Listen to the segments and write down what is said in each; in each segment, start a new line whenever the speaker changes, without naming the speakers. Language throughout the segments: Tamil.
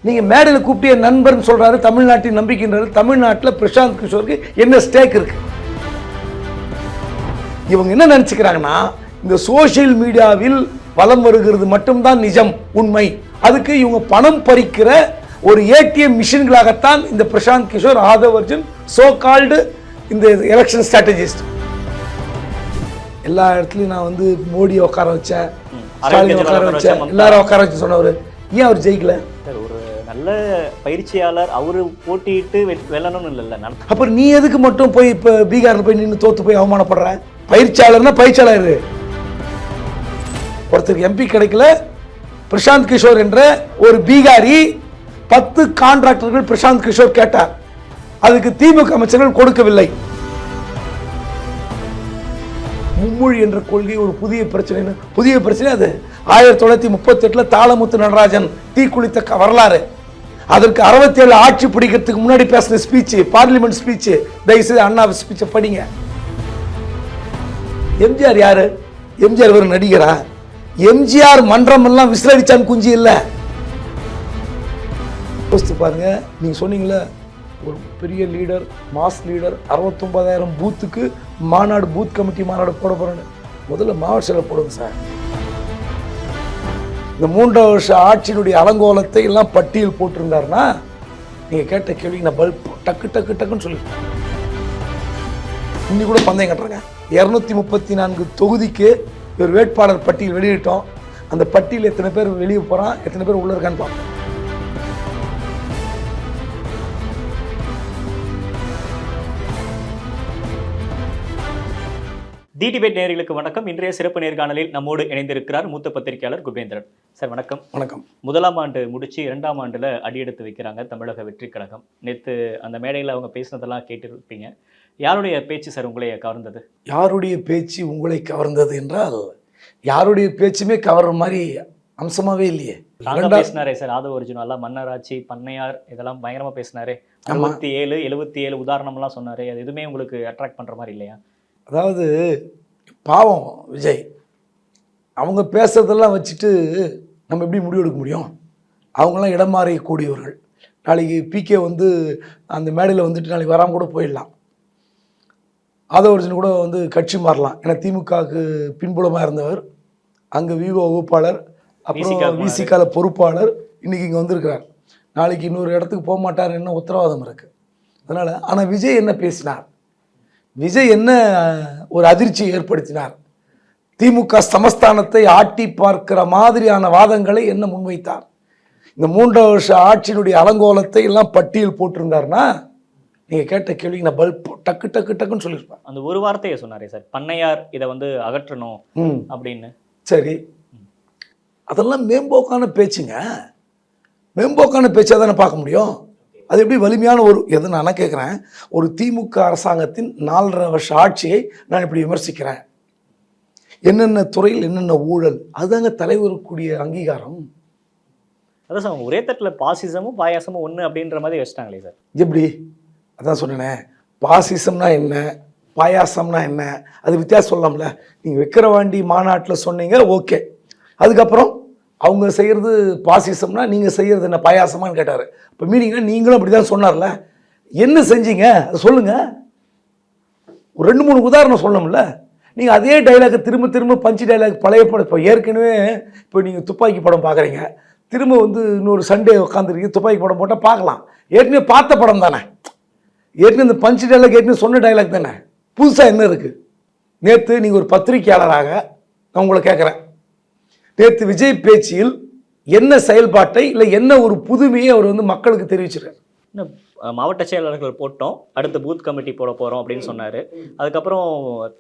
நீங்கள் மேடையில் கூப்பிட்டு என் நண்பர்னு சொல்கிறாரு, தமிழ்நாட்டின் நம்பிக்கைன்றாரு. தமிழ்நாட்டில் பிரசாந்த் கிஷோருக்கு என்ன ஸ்டேக் இருக்கு? இவங்க என்ன நினச்சிக்கிறாங்கன்னா, இந்த சோசியல் மீடியாவில் வலம் வருகிறது மட்டும்தான் நிஜம், உண்மை. அதுக்கு இவங்க பணம் பறிக்கிற ஒரு ஏடிஎம் மிஷின்களாகத்தான் இந்த பிரசாந்த் கிஷோர், ஆதவ் அர்ஜுன், சோ கால்டு இந்த எலெக்ஷன் ஸ்ட்ராட்டஜிஸ்ட். எல்லா இடத்துலையும் நான் வந்து மோடியை உட்கார வச்சேன், ஸ்டாலின் உட்கார வச்சேன், எல்லாரும் உட்கார வச்சு சொன்னவர். ஏன் அவர் ஜெயிக்கல?
ஒரு நல்ல பயிற்சியாளர் அவரு போட்டியிட்டு வெல்லணும்னு இல்லைல்ல.
அப்புறம் நீ எதுக்கு மட்டும் போய் இப்போ பீகாரில் போய் நின்று தோத்து போய் அவமானப்படுற? பயிற்சியாளர்னா பயிற்சியாளர். ஒருத்தருக்கு எம்பி கிடைக்கல. பிரசாந்த் கிஷோர் என்ற ஒரு பீகாரி 10 கான்ட்ராக்டர்கள் பிரசாந்த் கிஷோர் கேட்டார். அதுக்கு திமுக அமைச்சர்கள் கொடுக்கவில்லை. மும்மொழி என்ற கொள்கை ஒரு புதிய பிரச்சனை. அது 1938 தாளமுத்து நடராஜன் தீக்குளித்த வரலாறு. அதற்கு 67 ஆட்சி பிடிக்கிறதுக்கு முன்னாடி பேசின ஸ்பீச், பார்லிமெண்ட் ஸ்பீச். தயவுசெய்து அண்ணா ஸ்பீச்சை படிங்க. எம்ஜிஆர் யாரு? எம்ஜிஆர் ஒரு நடிகரா? எம்ஜிஆர் மன்றம் எல்லாம் விசிலடிச்சான் குஞ்சி இல்ல. யோசித்து பாருங்க. நீங்க சொன்னீங்களே ஒரு பெரிய லீடர், மாஸ் லீடர், 69,000 பூத்துக்கு மாநாடு, பூத் கமிட்டி மாநாடு போட போறேன்னு முதல்ல மாவட்ட செயலர் போடுங்க சார். இந்த 3 வருஷ ஆட்சியினுடைய அலங்கோலத்தை எல்லாம் பட்டியல் போட்டிருந்தாருன்னா நீங்க கேட்ட கேள்வி நான் பல்ப் டக்கு டக்கு டக்குன்னு சொல்லியிருக்கேன். இன்னி கூட பந்தயம் கட்டுறாங்க. 234 தொகுதிக்கு ஒரு வேட்பாளர் பட்டியல் வெளியிட்டோம். அந்த பட்டியல் எத்தனை பேர் வெளியே போறான், எத்தனை பேர் உள்ள இருக்கான்னு பார்ப்போம்.
தி டிபேட் நேயர்களுக்கு வணக்கம். இன்றைய சிறப்பு நேர்காணலில் நம்மோடு இணைந்திருக்கிறார் மூத்த பத்திரிகையாளர் குபேந்திரன் சார். வணக்கம்.
வணக்கம்.
முதலாம் ஆண்டு முடிச்சு 2ஆம் ஆண்டுல அடியெடுத்து வைக்கிறாங்க தமிழக வெற்றி கழகம். நேற்று அந்த மேடையில் அவங்க பேசினதெல்லாம் கேட்டிருப்பீங்க. யாருடைய பேச்சு சார் உங்களை கவர்ந்தது?
யாருடைய பேச்சு உங்களை கவர்ந்தது என்றால், யாருடைய பேச்சுமே கவர்ற மாதிரி அம்சமாவே இல்லையே.
பேசினாரே சார் ஆதவ அர்ஜுன் எல்லாம், மன்னராட்சி, பண்ணையார், இதெல்லாம் பயங்கரமா பேசினாரு. 67 உதாரணம் எல்லாம் சொன்னாரு. அது எதுவுமே உங்களுக்கு அட்ராக்ட் பண்ற மாதிரி இல்லையா?
அதாவது பாவம் விஜய், அவங்க பேசுறதெல்லாம் வச்சுட்டு நம்ம எப்படி முடிவு எடுக்க முடியும்? அவங்களாம் இடம் மாறக்கூடியவர்கள். நாளைக்கு பிகே வந்து அந்த மேடையில் வந்துட்டு நாளைக்கு வராமல் கூட போயிடலாம். ஆதவ அர்ஜுன் கூட வந்து கட்சி மாறலாம். ஏன்னா திமுகவுக்கு பின்புலமாக இருந்தவர், அங்கே விவோ வகுப்பாளர், அப்புறம் விசிகால பொறுப்பாளர், இன்னைக்கு இங்கே வந்திருக்கிறார். நாளைக்கு இன்னொரு இடத்துக்கு போக மாட்டார், என்ன உத்தரவாதம் இருக்குது. அதனால் ஆனால் விஜய் என்ன பேசினார்? விஜய் என்ன ஒரு அதிர்ச்சியை ஏற்படுத்தினார்? திமுக சமஸ்தானத்தை ஆட்டி பார்க்கிற மாதிரியான வாதங்களை என்ன முன்வைத்தார்? இந்த 3 வருஷ ஆட்சியினுடைய அலங்கோலத்தை எல்லாம் பட்டியல் போட்டிருந்தாருன்னா நீங்க கேட்ட கேள்வி நான் பல்ப் டக்கு டக்கு டக்குன்னு சொல்லியிருப்பேன்.
அந்த ஒரு வார்த்தையை சொன்னாரே சார், பண்ணையார் இதை வந்து அகற்றணும் அப்படின்னு.
சரி, அதெல்லாம் மேம்போக்கான பேச்சுங்க. மேம்போக்கான பேச்சா தானே பார்க்க முடியும். அது எப்படி வலிமையான ஒரு எது நான் கேட்குறேன், ஒரு திமுக அரசாங்கத்தின் 4.5 வருஷ ஆட்சியை நான் இப்படி விமர்சிக்கிறேன். என்னென்ன துறையில் என்னென்ன ஊழல், அதுதாங்க தலைவருக்குரிய அங்கீகாரம்.
அதான் சார், ஒரே தட்டில் பாசிசமும் பாயாசமும் ஒன்று அப்படின்ற மாதிரி வச்சுட்டாங்களே சார்.
எப்படி? அதான் சொன்னேனே, பாசிசம்னா என்ன, பாயாசம்னா என்ன, அது வித்தியாசம் சொல்லலாம்ல. நீங்கள் விக்கிரவாண்டி மாநாட்டில் சொன்னீங்க, ஓகே. அதுக்கப்புறம் அவங்க செய்கிறது பாசிசம்னா நீங்கள் செய்கிறது என்ன பாயாசமானு கேட்டார். இப்போ மீனிங்னா நீங்களும் அப்படி தான் சொன்னார்ல, என்ன செஞ்சீங்க அதை சொல்லுங்கள். ஒரு 2-3 உதாரணம் சொல்லணும்ல. நீங்கள் அதே டைலாக்கை திரும்ப திரும்ப பஞ்சு டைலாக் பழைய படம். இப்போ ஏற்கனவே இப்போ நீங்கள் துப்பாக்கி படம் பார்க்குறீங்க, திரும்ப வந்து இன்னொரு சண்டே உட்காந்துருக்கீங்க, துப்பாக்கி படம் போட்டால் பார்க்கலாம். ஏற்கனவே பார்த்த படம் தானே, ஏற்கனவே இந்த பஞ்சு டைலாக் ஏற்கனவே சொன்ன டைலாக் தானே. புதுசாக என்ன இருக்குது? நேற்று நீங்கள் ஒரு பத்திரிகையாளராக நான் உங்களை கேட்குறேன், நேற்று விஜய் பேச்சில் என்ன செயல்பாட்டை இல்லை என்ன ஒரு புதுமையை அவர் வந்து மக்களுக்கு தெரிவிச்சிருக்காரு?
மாவட்ட செயலாளர்கள் போட்டோம், அடுத்து பூத் கமிட்டி போட போகிறோம் அப்படின்னு சொன்னார். அதுக்கப்புறம்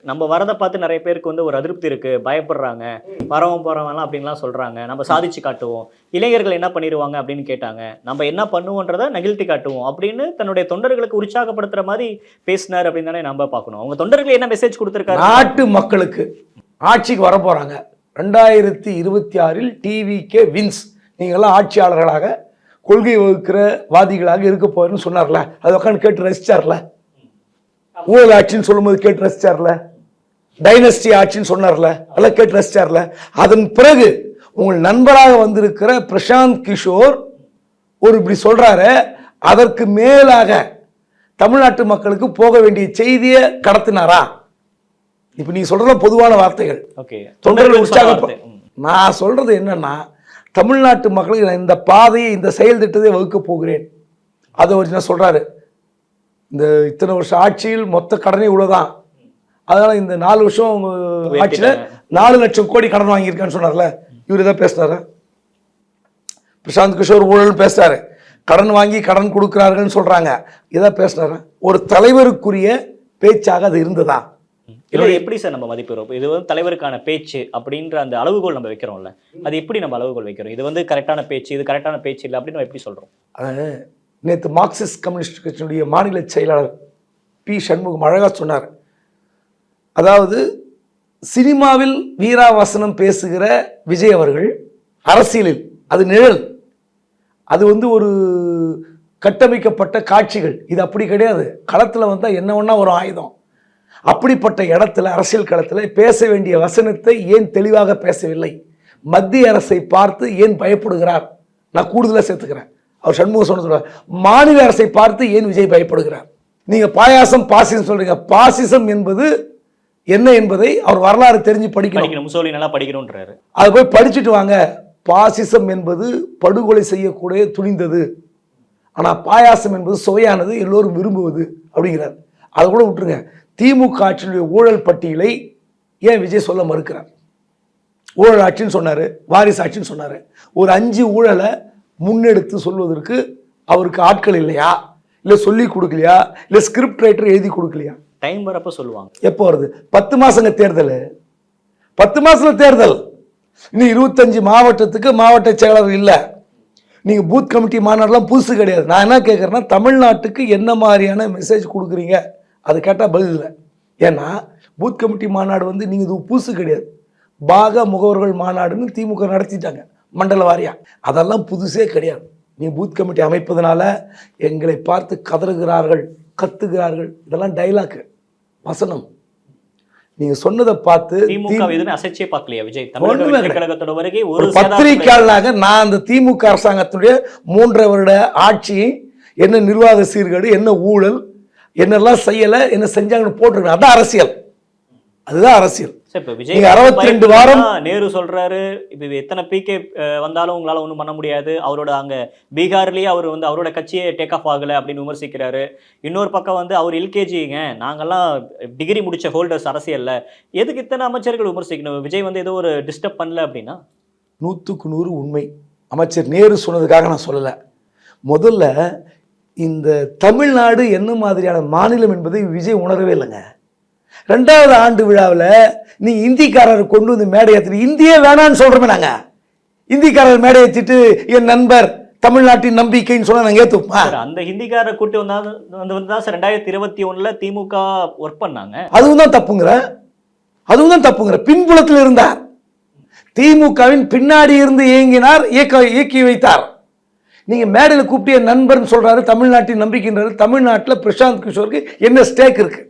நம்ம வரதை பார்த்து நிறைய பேருக்கு வந்து ஒரு அதிருப்தி இருக்குது, பயப்படுறாங்க, வரவும் போகிறவங்கலாம் அப்படின்லாம் சொல்கிறாங்க. நம்ம சாதிச்சு காட்டுவோம், இளைஞர்கள் என்ன பண்ணிடுவாங்க அப்படின்னு கேட்டாங்க, நம்ம என்ன பண்ணுவோன்றதை நகிழ்த்தி காட்டுவோம் அப்படின்னு தன்னுடைய தொண்டர்களுக்கு உற்சாகப்படுத்துகிற மாதிரி பேசினார் அப்படின்னு தானே நம்ம பார்க்கணும். அவங்க தொண்டர்கள் என்ன மெசேஜ் கொடுத்துருக்காரு?
நாட்டு மக்களுக்கு ஆட்சிக்கு வர போகிறாங்க 2026 டிவிகே வின்ஸ், நீங்கள்லாம் ஆட்சியாளர்களாக கொள்கை வகுக்கிற வாதிகளாக இருக்க போறேன்னு சொன்னார்ல, அது உட்காந்து கேட்டு ரசிச்சார்ல. ஊழல் ஆட்சின்னு சொல்லும்போது கேட்டு ரசிச்சார்ல, டைனஸ்டி ஆட்சின்னு சொன்னார்ல, அதெல்லாம் கேட்டு ரசிச்சார்ல. அதன் பிறகு உங்கள் நண்பராக வந்திருக்கிற பிரசாந்த் கிஷோர் ஒரு இப்படி சொல்றாரு, அதற்கு மேலாக தமிழ்நாட்டு மக்களுக்கு போக வேண்டிய செய்தியை கடத்தினாரா? இப்ப நீ சொல்ற பொதுவான வார்த்தைகள்.
ஓகே,
தொண்டர்கள் உற்சாக. நான் சொல்றது என்னன்னா, தமிழ்நாட்டு மக்களுக்கு நான் இந்த பாதையை, இந்த செயல் திட்டத்தை வகுக்க போகிறேன். அதை ஒரு என்ன சொல்றாரு, இந்த இத்தனை வருஷம் ஆட்சியில் மொத்த கடனே இவ்வளவுதான், அதனால இந்த 4 வருஷம் ஆட்சியில 4 லட்சம் கோடி கடன் வாங்கியிருக்கான்னு சொன்னார்ல, இவர் இதான் பேசுறாரு. பிரசாந்த் கிஷோர் ஊழல் பேசுறாரு, கடன் வாங்கி கடன் கொடுக்கிறார்கள் சொல்றாங்க, இதான் பேசுறாரு. ஒரு தலைவருக்குரிய பேச்சாக அது இருந்ததா?
இல்லை, எப்படி சார் நம்ம மதிப்பிடுறோம்? இது வந்து தலைவருக்கான பேச்சு அப்படின்ற அந்த அளவுகோல் நம்ம வைக்கிறோம்ல, அது எப்படி நம்ம அளவுகோல் வைக்கிறோம்? இது வந்து கரெக்டான பேச்சு, இது கரெக்டான பேச்சு இல்லை அப்படின்னு நம்ம எப்படி சொல்றோம்?
நேற்று மார்க்சிஸ்ட் கம்யூனிஸ்ட் கட்சியினுடைய மாநில செயலாளர் பி சண்முகம் அழகா சொன்னார். அதாவது சினிமாவில் வீராவசனம் பேசுகிற விஜய் அவர்கள் அரசியலில் அது நிழல், அது வந்து ஒரு கட்டமைக்கப்பட்ட காட்சிகள். இது அப்படி கிடையாது. களத்தில் வந்தால் என்ன ஒன்றா ஒரு ஆயுதம். அப்படிப்பட்ட இடத்துல, அரசியல் களத்தில் பேச வேண்டிய வசனத்தை ஏன் தெளிவாக பேசவில்லை? மத்திய அரசை பார்த்து ஏன் பயப்படுகிறார்? நான் கூடுதலாக சேர்த்துக்கிறேன். அவர் சண்முகம் சொன்னது, மாநில அரசை பார்த்து ஏன் விஜய் பயப்படுகிறார்? நீங்க பாயாசம் பாசிசம் சொல்றீங்க. பாசிசம் என்பது என்ன என்பதை அவர் வரலாறு தெரிஞ்சு படிக்கணும்.
முசோலினி நல்லா படிக்கணும்ன்றாரு.
அதை போய் படிச்சுட்டு வாங்க. பாசிசம் என்பது படுகொலை செய்யக்கூடிய துணிந்தது, ஆனா பாயாசம் என்பது சுவையானது, எல்லோரும் விரும்புவது அப்படிங்கிறார். அதை கூட விட்டுருங்க. திமுக ஆட்சியினுடைய ஊழல் பட்டியலை ஏன் விஜய் சொல்ல மறுக்கிறார்? ஊழல் ஆட்சின்னு சொன்னாரு, வாரிசு ஆட்சின்னு சொன்னாரு. ஒரு 5 ஊழலை முன்னெடுத்து சொல்வதற்கு அவருக்கு ஆட்கள் இல்லையா? இல்லை சொல்லி கொடுக்கலையா? இல்லை ஸ்கிரிப்ட் ரைட்டர் எழுதி கொடுக்கலையா?
டைம் வரப்ப சொல்லுவாங்க.
எப்போ வருது? 10 மாசங்க தேர்தல். 10 மாசத்துல தேர்தல். இன்னும் 25 மாவட்டத்துக்கு மாவட்ட செயலாளர் இல்லை. நீங்க பூத் கமிட்டி மாநாடுலாம் புதுசு கிடையாது. நான் என்ன கேட்குறேன்னா, தமிழ்நாட்டுக்கு என்ன மாதிரியான மெசேஜ் கொடுக்குறீங்க? அது கேட்டால் பதில் இல்லை. ஏன்னா பூத் கமிட்டி மாநாடு வந்து நீங்கள் இது புதுசு கிடையாது. பாக முகவர்கள் மாநாடுன்னு திமுக நடத்திட்டாங்க மண்டல வாரியா. அதெல்லாம் புதுசே கிடையாது. நீ பூத் கமிட்டி அமைப்பதனால எங்களை பார்த்து கதறுகிறார்கள், கத்துகிறார்கள், இதெல்லாம் டைலாக், வசனம். நீங்க சொன்னதை பார்த்து
அசைச்சே பார்க்கலையா விஜய்?
ஒரு பத்திரிகையாளராக நான் அந்த திமுக அரசாங்கத்துடைய 3.5 வருட ஆட்சி, என்ன நிர்வாக சீர்கேடு, என்ன ஊழல், என்னெல்லாம் செய்யல, என்ன செஞ்சாங்கன்னு போட்டிருக்கேன். அதான் அரசியல், அதுதான் அரசியல். 62 வாரம்
நேரு சொல்றாரு, இப்ப எத்தனை பிகே வந்தாலும் உங்களால ஒன்றும் பண்ண முடியாது, அவரோட அங்க பீகார்லயே அவர் வந்து அவரோட கட்சியே டேக் ஆஃப் ஆகல அப்படின்னு விமர்சிக்கிறாரு. இன்னொரு பக்கம் வந்து அவர் எல்கேஜிங்க, நாங்கெல்லாம் டிகிரி முடிச்ச ஹோல்டர்ஸ் அரசியல்ல, எதுக்கு இத்தனை அமைச்சர்கள் விமர்சிக்கணும்? விஜய் வந்து ஏதோ ஒரு டிஸ்டர்ப் பண்ணல அப்படின்னா?
100க்கு 100 உண்மை. அமைச்சர் நேரு சொன்னதுக்காக நான் சொல்லலை. முதல்ல இந்த தமிழ்நாடு என்ன மாதிரியான மாநிலம் என்பதை விஜய் உணரவே இல்லைங்க. 2வது ஆண்டு விழாவில் நீ இந்திக்காரர் கொண்டு வந்து மேடை ஏற்றி, இந்தியே வேணான்னு சொல்றோமே நாங்க. இந்திக்காரர் மேடை ஏற்றிட்டு என் நண்பர் தமிழ்நாட்டின் நம்பிக்கைன்னு சொன்னா நாங்க ஏத்துப்போமா?
அந்த ஹிந்திக்காரர் கூட்டி வந்து தான் 2021 திமுக ஒர்க் பண்ணாங்க.
அதுவும் தான் தப்புங்கிற. பின்புலத்தில் இருந்தார். திமுகவின் பின்னாடி இருந்து இயங்கினார், இயக்கி வைத்தார். நீங்க மேடையில் கூப்பிட்டு என் நண்பர்னு சொல்றாரு, தமிழ்நாட்டின் நம்பிக்கைன்றாரு. தமிழ்நாட்டில் பிரசாந்த் கிஷோருக்கு என்ன ஸ்டேக் இருக்கு?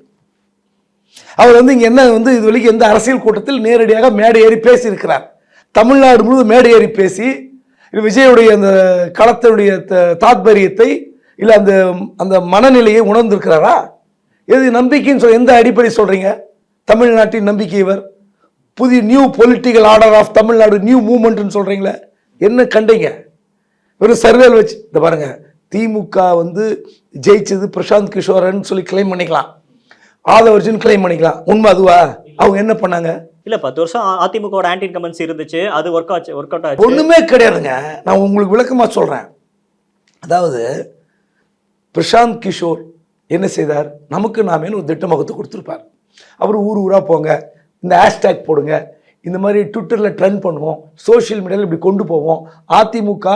அவர் வந்து இங்க என்ன வந்து இது வரைக்கும் எந்த அரசியல் கூட்டத்தில் நேரடியாக மேடை ஏறி பேசி இருக்கிறார்? தமிழ்நாடு முழுவதும் மேடை ஏறி பேசி விஜயுடைய அந்த களத்தினுடைய தாத்பரியத்தை இல்லை அந்த அந்த மனநிலையை உணர்ந்திருக்கிறாரா? எது நம்பிக்கைன்னு சொல்ல, எந்த அடிப்படை சொல்றீங்க? தமிழ்நாட்டின் நம்பிக்கை இவர், புதிய new political order of Tamil Nadu, new மூவ்மெண்ட்னு சொல்றீங்களே, என்ன கண்டீங்க? வெறும் சர்வேல் வச்சு இந்த பாருங்க. திமுக வந்து ஜெயிச்சது பிரசாந்த் கிஷோரன் சொல்லி கிளைம் பண்ணிக்கலாம், ஆதவர்ஜன் கிளைம் பண்ணிக்கலாம். உண்மை அதுவா? அவங்க என்ன பண்ணாங்க?
இல்ல 10 வருஷம் அதிமுக ஆன்டி இன்கம்பன்சி இருந்துச்சு, அது ஒர்க் அவுட் ஆச்சு.
ஒண்ணுமே கிடையாதுங்க. நான் உங்களுக்கு விளக்கமா சொல்றேன். அதாவது பிரசாந்த் கிஷோர் என்ன செய்தார்? நமக்கு நாமேன்னு ஒரு திட்டம் வகுத்து கொடுத்துருப்பார். அவர் ஊரா போங்க, இந்த ஹேஷ்டேக் போடுங்க, இந்த மாதிரி ட்விட்டரில் ட்ரெண்ட் பண்ணுவோம், சோஷியல் மீடியாவில் இப்படி கொண்டு போவோம், அதிமுக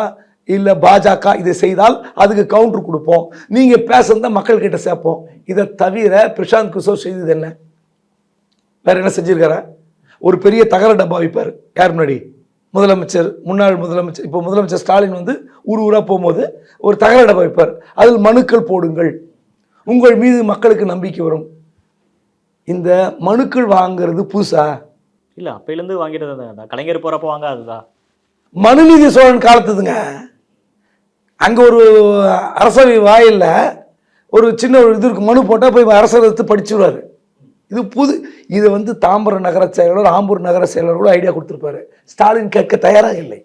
இல்லை பாஜக இதை செய்தால் அதுக்கு கவுண்டர் கொடுப்போம், நீங்க பேசுறத மக்கள் கிட்ட சேர்ப்போம். இதை தவிர பிரசாந்த் கிஷோர் செய்தது என்ன? வேற என்ன செஞ்சிருக்காரா? ஒரு பெரிய தகர டப்பா வைப்பார். யார் முன்னாடி? முதலமைச்சர், முன்னாள் முதலமைச்சர், இப்போ முதலமைச்சர் ஸ்டாலின் வந்து ஊரா போகும்போது ஒரு தகர டப்பா வைப்பார். அதில் மனுக்கள் போடுங்கள், உங்கள் மீது மக்களுக்கு நம்பிக்கை வரும். இந்த மனுக்கள் வாங்குறது புதுசா?
இல்ல, அப்பையிலேருந்து வாங்கிட்டு கலைஞர் போறப்ப வாங்காதுதான்.
மனுநீதி சோழன் காலத்துதுங்க. அங்கே ஒரு அரசவை வாயில்ல ஒரு சின்ன ஒரு இது இருக்கு, மனு போட்டால் போய் அரசர் எடுத்து படிச்சுடுவார். இது வந்து தாம்பரம் நகர செயலர், ஆம்பூர் நகர செயலர் கூட ஐடியா கொடுத்துருப்பாரு. ஸ்டாலின் கேட்க தயாராக இல்லை.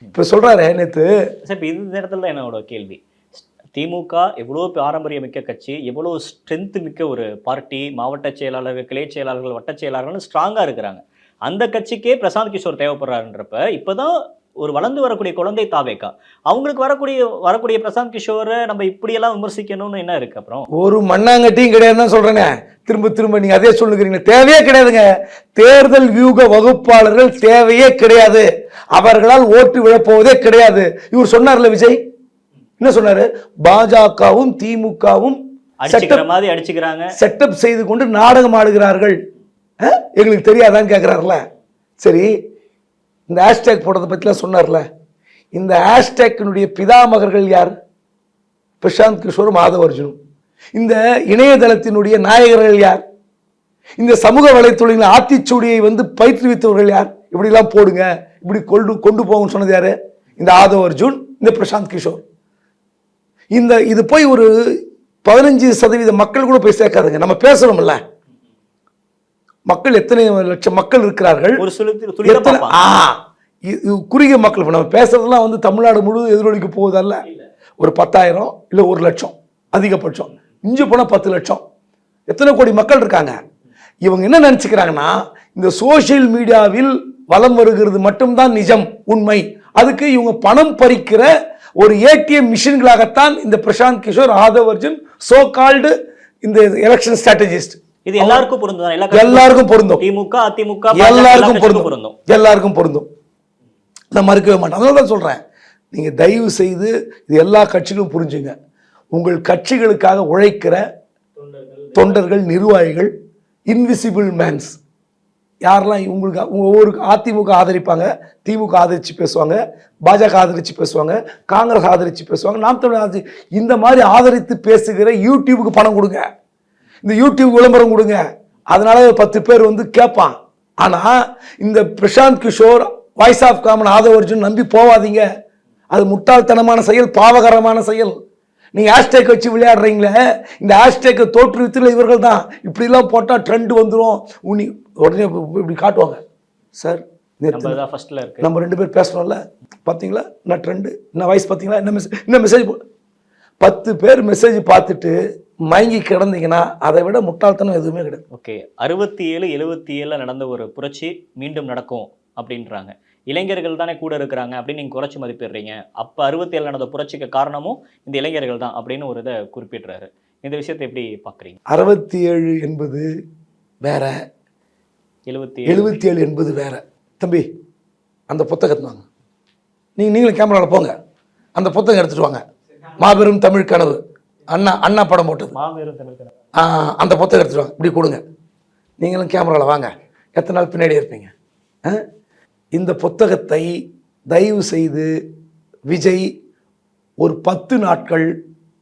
இப்போ சொல்கிறாரு நேற்று.
சார் இப்போ இந்த நேரத்தில் தான் என்னோட கேள்வி, திமுக எவ்வளோ பாரம்பரிய மிக்க கட்சி, எவ்வளோ ஸ்ட்ரென்த் மிக்க ஒரு பார்ட்டி, மாவட்ட செயலாளர்கள், கிளை செயலாளர்கள், வட்ட செயலாளர்கள் ஸ்ட்ராங்காக இருக்கிறாங்க. அந்த கட்சிக்கே பிரசாந்த் கிஷோர் தேவைப்படுறாருன்றப்ப இப்போதான் ஒரு வளர்ந்து வரக்கூடிய குழந்தை தாவேக்கா, அவங்களுக்கு வரக்கூடிய பிரசாந்த் கிஷோரை நம்ம இப்படியெல்லாம் விமர்சிக்கணும்னு என்ன இருக்கு? அப்புறம் ஒரு
மண்ணாங்கட்டியும் கிடையாதுன்னு சொல்றேனே, திரும்ப நீங்க அதே சொல்லுகிறீங்க. தேவையே கிடையாதுங்க. தேர்தல் வியூக வகுப்பாளர்கள் தேவையே கிடையாது. அவர்களால் ஓட்டு விழப்போவதே கிடையாது. இவர் சொன்னார்ல விஜய், என்ன சொன்னாரு? பாஜகவும் திமுகவும்
அடிச்சுக்கிற மாதிரி அடிச்சுக்கிறாங்க,
செட்டப் செய்து கொண்டு நாடகம் ஆடுகிறார்கள். எங்களுக்கு தெரியாதான்னு கேட்கிறாருல. சரி, இந்த ஹேஷ்டேக் போடுறதை பற்றிலாம் சொன்னார்ல, இந்த ஹேஷ்டேக்கினுடைய பிதாமகர்கள் யார்? பிரசாந்த் கிஷோரும் மாதவ அர்ஜுனும். இந்த இணையதளத்தினுடைய நாயகர்கள் யார்? இந்த சமூக வலைத்தொழில் ஆத்திச்சூடியை வந்து பயிற்றுவித்தவர்கள் யார்? இப்படிலாம் போடுங்க, இப்படி கொண்டு போகணும்னு சொன்னது யாரு? இந்த ஆதவ் அர்ஜுன், இந்த பிரசாந்த் கிஷோர். இது போய் ஒரு 15% மக்கள் கூட போய் சேர்க்காதுங்க. நம்ம பேசுறோம்ல, மக்கள் எத்தனை லட்சம் மக்கள் இருக்கிறார்கள், குறுகிய மக்கள். நம்ம பேசுறதுலாம் வந்து தமிழ்நாடு முழுவதும் எதிரொலிக்க போவதல்ல. ஒரு 10,000 இல்லை 1 லட்சம் அதிகபட்சம், இஞ்சி போனால் 10 லட்சம். எத்தனை கோடி மக்கள் இருக்காங்க. இவங்க என்ன நினைச்சுக்கிறாங்கன்னா, இந்த சோசியல் மீடியாவில் வலம் வருகிறது மட்டும்தான் நிஜம், உண்மை. அதுக்கு இவங்க பணம் பறிக்கிற ஒரு ஏடிஎம் மிஷின்களாகத்தான் இந்த பிரசாந்த் கிஷோர், ஆதவ் அர்ஜுன், சோ கால்டு இந்த எலெக்ஷன் ஸ்ட்ராட்டஜிஸ்ட்.
இது எல்லாருக்கும் பொருந்தும்.
எல்லாருக்கும் பொருந்தும்.
திமுக, அதிமுக
எல்லாருக்கும் பொருந்தும். எல்லாருக்கும் பொருந்தும். நான் மறுக்கவே மாட்டேன். அதனால தான் சொல்றேன், நீங்க தயவு செய்து இது எல்லா கட்சிகளும் புரிஞ்சுங்க. உங்கள் கட்சிகளுக்காக உழைக்கிற தொண்டர்கள், நிர்வாகிகள், இன்விசிபிள் மேன்ஸ் யாரெல்லாம் உங்களுக்கு ஒவ்வொரு அதிமுக ஆதரிப்பாங்க, திமுக ஆதரிச்சு பேசுவாங்க, பாஜக ஆதரிச்சு பேசுவாங்க, காங்கிரஸ் ஆதரிச்சு பேசுவாங்க, நாம் தமிழர் ஆதரிச்சு, இந்த மாதிரி ஆதரித்து பேசுகிற யூடியூபுக்கு பணம் கொடுங்க, இந்த யூடியூப் விளம்பரம் கொடுங்க. அதனால 10 பேர் வந்து கேட்பான். ஆனா இந்த Prashant Kishor, voice of common, Aadhav Arjun நம்பி போவாதீங்க. அது முட்டாள்தனமான செயல், பாவகரமான செயல். நீங்க ஹேஷ்டேக் வச்சு விளையாடுறீங்களே, இந்த ஹேஷ்டேக்கை தோற்றுவித்துல இவர்கள் தான். இப்படிலாம் போட்டா ட்ரெண்ட் வந்துடும், உடனே இப்படி காட்டுவாங்க. சார் நம்ம 2 பேர் பேசுறோம்ல, பார்த்தீங்களா என்ன ட்ரெண்டு, என்ன வாய்ஸ் பார்த்தீங்களா, என்ன மெசேஜ் 10 பேர் மெசேஜ் பார்த்துட்டு மயங்கி கிடந்தீங்கன்னா அதை விட முட்டாள்தனம் எதுவுமே கிடையாது.
ஓகே, 67, 77 நடந்த ஒரு புரட்சி மீண்டும் நடக்கும் அப்படின்றாங்க. இளைஞர்கள் தானே கூட இருக்கிறாங்க அப்படின்னு நீங்கள் குறைச்சி மதிப்பிடுறீங்க. அப்போ 67 நடந்த புரட்சிக்கு காரணமும் இந்த இளைஞர்கள் தான் அப்படின்னு ஒரு இதை குறிப்பிடுறாரு. இந்த விஷயத்தை எப்படி பார்க்குறீங்க?
67 என்பது வேற, 77 என்பது வேற. தம்பி, அந்த புத்தகத்தை வாங்க. நீங்களும் கேமராவில் போங்க, அந்த புத்தகம் எடுத்துட்டு வாங்க. மாபெரும் தமிழ் கனவு, அண்ணா படம் போட்டது,
மாபெரும் தமிழ் கனவு.
அந்த புத்தகம் எடுத்துட்டு வாங்க. இப்படி கொடுங்க. நீங்களும் கேமராவில் வாங்க. எத்தனை நாள் பின்னாடி இருப்பீங்க? இந்த புத்தகத்தை தயவு செய்து விஜய் ஒரு 10 நாட்கள்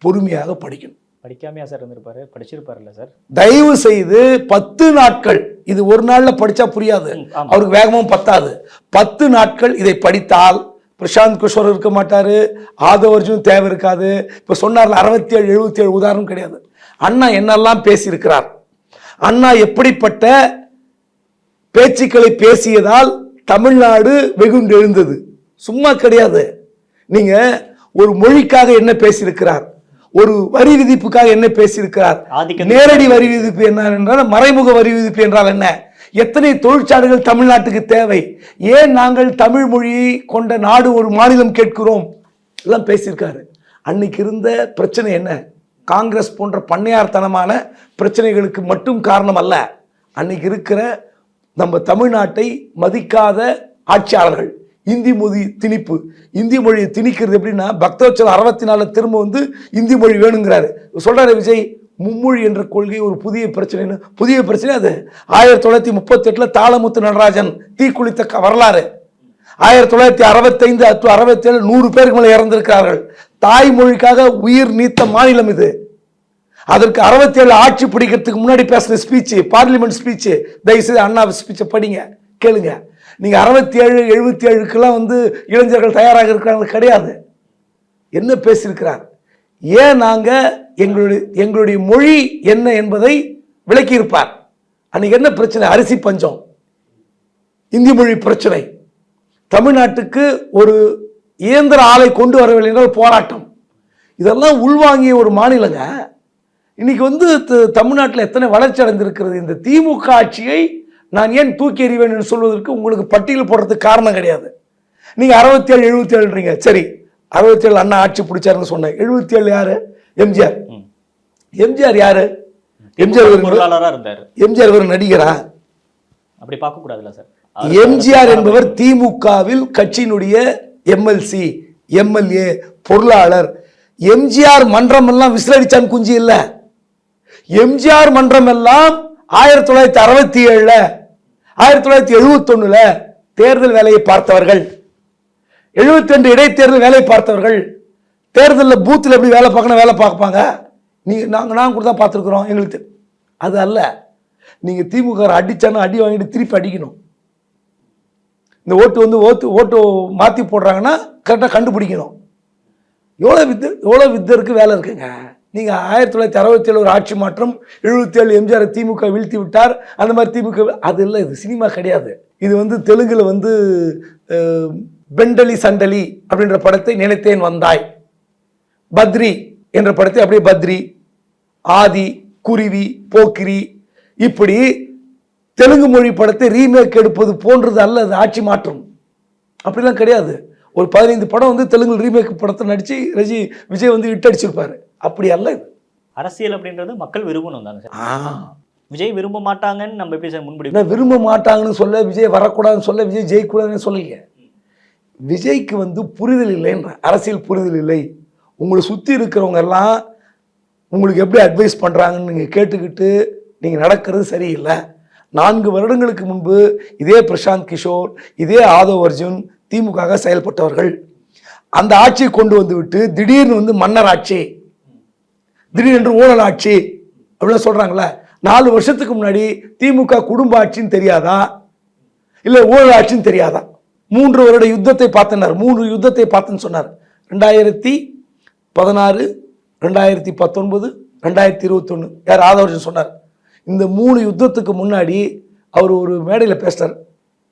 பொறுமையாக படிக்கணும்.
படிக்காமையா சார் இருந்திருப்பாரு? படிச்சிருப்பாருல்ல சார்? தயவு
செய்து 10 நாட்கள். இது ஒரு நாள்ல படிச்சா புரியாது, அவருக்கு வேகமும் பத்தாது. 10 நாட்கள் இதை படித்தால் பிரசாந்த் கிஷோர் இருக்க மாட்டாரு, ஆதவ் அர்ஜுன் தேவை இருக்காது. இப்ப சொன்னார்ல 67, 77 உதாரணம் கிடையாது. அண்ணா என்னெல்லாம் பேசியிருக்கிறார், அண்ணா எப்படிப்பட்ட பேச்சுக்களை பேசியதால் தமிழ்நாடு வெகுண்டு எழுந்தது. சும்மா கிடையாது. நீங்க ஒரு மொழிக்காக என்ன பேசியிருக்கிறார், ஒரு வரி விதிப்புக்காக என்ன பேசியிருக்கிறார், நேரடி வரி விதிப்பு என்ன என்றால், மறைமுக வரி விதிப்பு என்றால் என்ன, எத்தனை தொழிற்சாலைகள் தமிழ்நாட்டுக்கு தேவை, ஏன் நாங்கள் தமிழ் மொழியை கொண்ட நாடு ஒரு மாநிலம் கேட்கிறோம், எல்லாம் பேசியிருக்காரு. அன்னைக்கு இருந்த பிரச்சனை என்ன, காங்கிரஸ் போன்ற பண்ணையார்த்தனமான பிரச்சனைகளுக்கு மட்டும் காரணம் அல்ல. அன்னைக்கு இருக்கிற நம்ம தமிழ்நாட்டை மதிக்காத ஆட்சியாளர்கள், இந்தி மொழி திணிப்பு. இந்தி மொழியை திணிக்கிறது எப்படின்னா, பக்தவச்சல் 64 திரும்ப வந்து இந்தி மொழி வேணுங்கிறாரு. சொல்றாரு விஜய், மும்மொழி என்ற கொள்கை ஒரு புதிய பிரச்சனை. புதிய பிரச்சனை அது. 1938 தாளமுத்து நடராஜன் தீக்குளித்த வரலாறு. 1965 to 67 100 பேருக்கு மேலே இறந்திருக்கிறார்கள். தாய்மொழிக்காக உயிர் நீத்த மாநிலம் இது. அதற்கு 67 ஆட்சி பிடிக்கிறதுக்கு முன்னாடி பேசின ஸ்பீச், பார்லிமெண்ட் ஸ்பீச், தயவுசெய்து அண்ணா ஸ்பீச்சை படிங்க, கேளுங்க. நீங்க 67, 77க்கெல்லாம் வந்து இளைஞர்கள் தயாராக இருக்கிறாங்க கிடையாது. என்ன பேசியிருக்கிறார், ஏன் நாங்கள் எங்களுடைய மொழி என்ன என்பதை விளக்கியிருப்பார். அன்னைக்கு என்ன பிரச்சனை? அரிசி பஞ்சம், இந்தி மொழி பிரச்சனை, தமிழ்நாட்டுக்கு ஒரு இயந்திர ஆலை கொண்டு வரவில்லை என்றால் போராட்டம். இதெல்லாம் உள்வாங்கிய ஒரு மாநிலங்க. இன்னைக்கு வந்து தமிழ்நாட்டில் எத்தனை வளர்ச்சி அடைந்திருக்கிறது. இந்த திமுக ஆட்சியை நான் ஏன் தூக்கி எறிவேன் என்று சொல்வதற்கு உங்களுக்கு பட்டியல் போடுறதுக்கு காரணம் கிடையாது. நீங்க 67 77ன்றீங்க. சரி, 67 அண்ணா ஆட்சி பிடிச்சாருன்னு சொன்னேன். 77 யாரு? எம்ஜிஆர். எம்ஜிஆர் யாரு? எம்ஜிஆர் ஒரு நடிகரா?
அப்படி பார்க்க கூடாதுல்ல சார்.
எம்ஜிஆர் என்பவர் திமுகவில் கட்சியினுடைய எம்எல்சி, எம்எல்ஏ, பொருளாளர். எம்ஜிஆர் மன்றம் எல்லாம் விசிலடிச்சான் குஞ்சு இல்ல. எம்ஜிஆர் மன்றம் எல்லாம் 1967 1971 தேர்தல் வேலையை பார்த்தவர்கள், 72 இடைத்தேர்தல் வேலை பார்த்தவர்கள். தேர்தலில் பூத்தில் எப்படி வேலை பார்க்கணும் வேலை பார்ப்பாங்க. நாங்கள் கூட தான் பார்த்துருக்குறோம். எங்களுக்கு அது அல்ல. நீங்க திமுக அடிச்சானா அடி வாங்கிட்டு திருப்பி அடிக்கணும். இந்த ஓட்டு மாற்றி போடுறாங்கன்னா கரெக்டாக கண்டுபிடிக்கணும். எவ்வளோ வித்தருக்கு வேலை இருக்குங்க. நீங்கள் 1967 ஒரு ஆட்சி மாற்றம், 77 எம்ஜிஆர் திமுக வீழ்த்தி விட்டார், அந்த மாதிரி திமுக அது இல்லை. இது சினிமா கிடையாது. இது வந்து தெலுங்குல வந்து பெண்டலி சண்டலி அப்படின்ற படத்தை நினைத்தேன் வந்தாய், பத்ரி என்ற படத்தை அப்படியே பத்ரி, ஆதி, குருவி, போக்கிரி, இப்படி தெலுங்கு மொழி படத்தை ரீமேக் எடுப்பது போன்றது அல்ல. அது ஆட்சி மாற்றம் அப்படிலாம் கிடையாது. ஒரு 15 படம் வந்து தெலுங்கு ரீமேக் படத்தை நடிச்சு விஜய் வந்து இட்டடிச்சிருப்பாரு. அப்படி அல்ல இது.
அரசியல் அப்படின்றது மக்கள் விரும்பணும் தானே சார். விஜய் விரும்ப மாட்டாங்கன்னு நம்ம எப்படி சார் முன்பிடி?
விரும்ப மாட்டாங்கன்னு சொல்ல, விஜய் வரக்கூடாதுன்னு சொல்ல, விஜய் ஜெயிக்கூடாதுன்னு சொல்லலைங்க. விஜய்க்கு வந்து புரிதல் இல்லைன்ற, அரசியல் புரிதல் இல்லை. உங்களை சுற்றி இருக்கிறவங்க எல்லாம் உங்களுக்கு எப்படி அட்வைஸ் பண்ணுறாங்கன்னு நீங்கள் கேட்டுக்கிட்டு நீங்கள் நடக்கிறது சரியில்லை. 4 வருடங்களுக்கு முன்பு இதே பிரசாந்த் கிஷோர், இதே ஆதவ் அர்ஜுன் திமுக செயல்பட்டவர்கள். அந்த ஆட்சியை கொண்டு வந்து விட்டு திடீர்னு வந்து மன்னர் ஆட்சி, திடீரென்று ஊழல் ஆட்சி அப்படின்னு சொல்றாங்களே. 4 வருஷத்துக்கு முன்னாடி திமுக குடும்ப ஆட்சின்னு தெரியாதா, இல்லை ஊழல் ஆட்சின்னு தெரியாதா? 3 வருட யுத்தத்தை பார்த்தனர், 3 யுத்தத்தை பார்த்தேன்னு சொன்னார். 2016, 2019, 2021. யார்? ஆதவர்ஜன் சொன்னார். இந்த 3 யுத்தத்துக்கு முன்னாடி அவர் ஒரு மேடையில் பேசினார்.